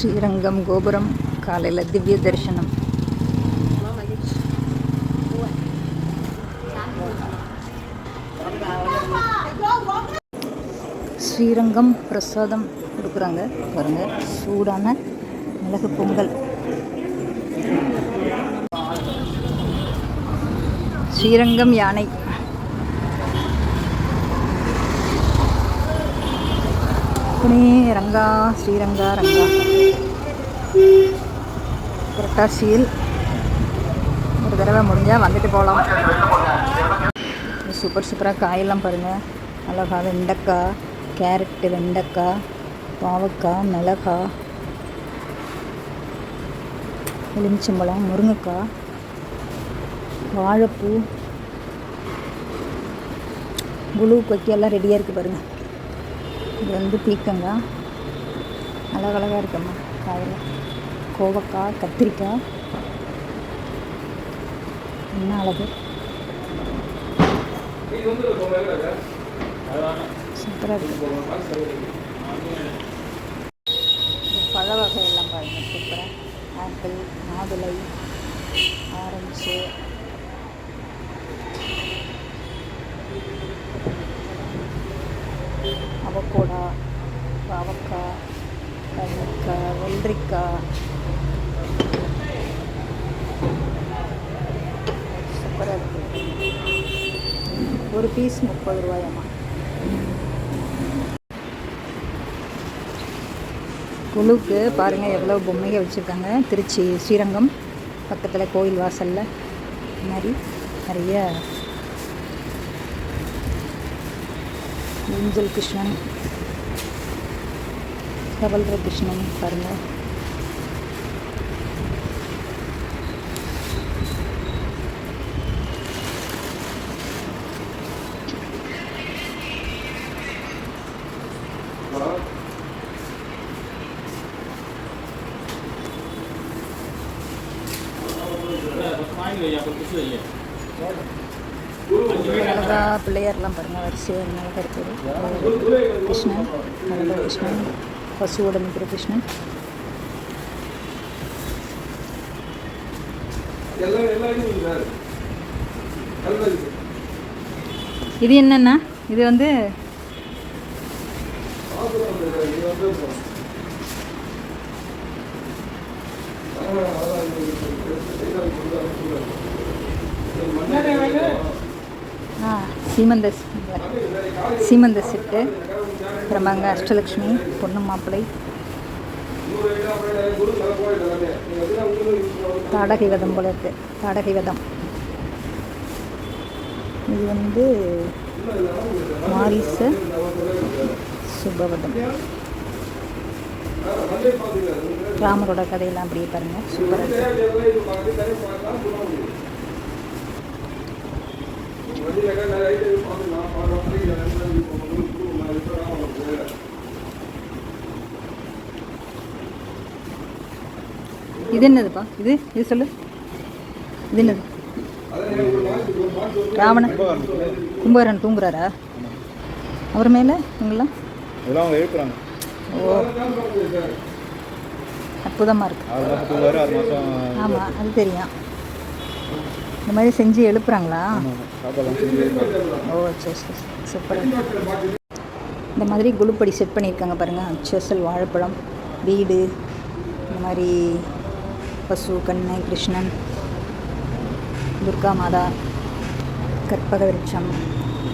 ஸ்ரீரங்கம் கோபுரம் காலையில் திவ்ய தரிசனம். ஸ்ரீரங்கம் பிரசாதம் கொடுக்குறாங்க பாருங்க, சூடான மிளகு பொங்கல். ஸ்ரீரங்கம் யானை. ரங்கா ஸ்ரீரங்கா ரங்கா. புரட்டாசியில் ஒரு தடவை முடிஞ்சால் வந்துட்டு போகலாம். சூப்பர் சூப்பராக காயெல்லாம் பாருங்கள், அழகா. வெண்டைக்காய், கேரட்டு, வெண்டைக்காய், பாவக்காய், மிளகாய், எலுமிச்சம்பழம், முருங்கைக்காய், வாழைப்பூ, குழுவுக்கு வைக்க எல்லாம் ரெடியாக இருக்குது பாருங்கள். இது வந்து பீக்கங்காய், அழகழகாக இருக்கும்மா காயில். கோவக்காய், கத்திரிக்காய், என்ன அழகு, சூப்பராக இருக்குது. பழ வகையெல்லாம் பாருங்கள், சூப்பராக. ஆப்பிள், மாதுளை, ஆரஞ்சு, அவகோடா, பாவக்காய், கத்திரிக்காய், வெள்ளரிக்காய், சூப்பராக இருக்குது. ஒரு பீஸ் 30 ரூபாயம்மா. குழுவுக்கு பாருங்கள் எவ்வளோ பொம்மைகள் வச்சுருக்காங்க. திருச்சி ஸ்ரீரங்கம் பக்கத்தில் கோயில் வாசலில் இந்த மாதிரி நிறைய ஊஞ்சல் கிருஷ்ணன், கவல்ற கிருஷ்ணன் பாருங்கள். அழகா பிள்ளையார்லாம் பாருங்கள், வரிசையாக அழகாக இருக்குது. கிருஷ்ணன், அழகா கிருஷ்ணன், பசுவோட நிற்கிற கிருஷ்ணன். இது என்னன்னா, இது வந்து சீமந்த செட்டு. அப்புறமாங்க அஷ்டலக்ஷ்மி, பொண்ணு மாப்பிள்ளை, தாடகை வதம் போல இருக்குது. தாடகை வதம் இது வந்து மாரிசு சுபவதம். ராமரோட கதையெல்லாம் அப்படியே பாருங்கள், சூப்பராக இருக்குது. இது என்னதுப்பா? இது சொல்லு, இது என்னது? ராவணன் கும்பகரன் தூங்குறாரா? அவர் மேலே இவங்கெல்லாம் எழுப்புறாங்க. ஓ, அற்புதமாக இருக்குது. ஆமாம், அது தெரியும். இந்த மாதிரி செஞ்சு எழுப்புறாங்களா? ஓ சரி சரி, சூப்பராக. இந்த மாதிரி குழுப்படி செட் பண்ணியிருக்காங்க பாருங்கள். அச்சசல், வாழைப்பழம், வீடு, இந்த மாதிரி பசு, கண்ணை, கிருஷ்ணன், துர்கா மாதா, கற்பக விருட்சம்,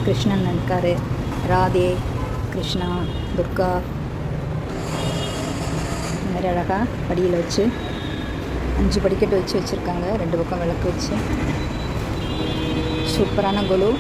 கிருஷ்ணன் இருக்கார், ராதே, கிருஷ்ணா, துர்கா, இந்த மாதிரி அழகாக படியில் வச்சு 5 படிக்கட்டு வச்சு வச்சுருக்காங்க. 2 பக்கம் விளக்கு வச்சு சூப்பரான கொலு.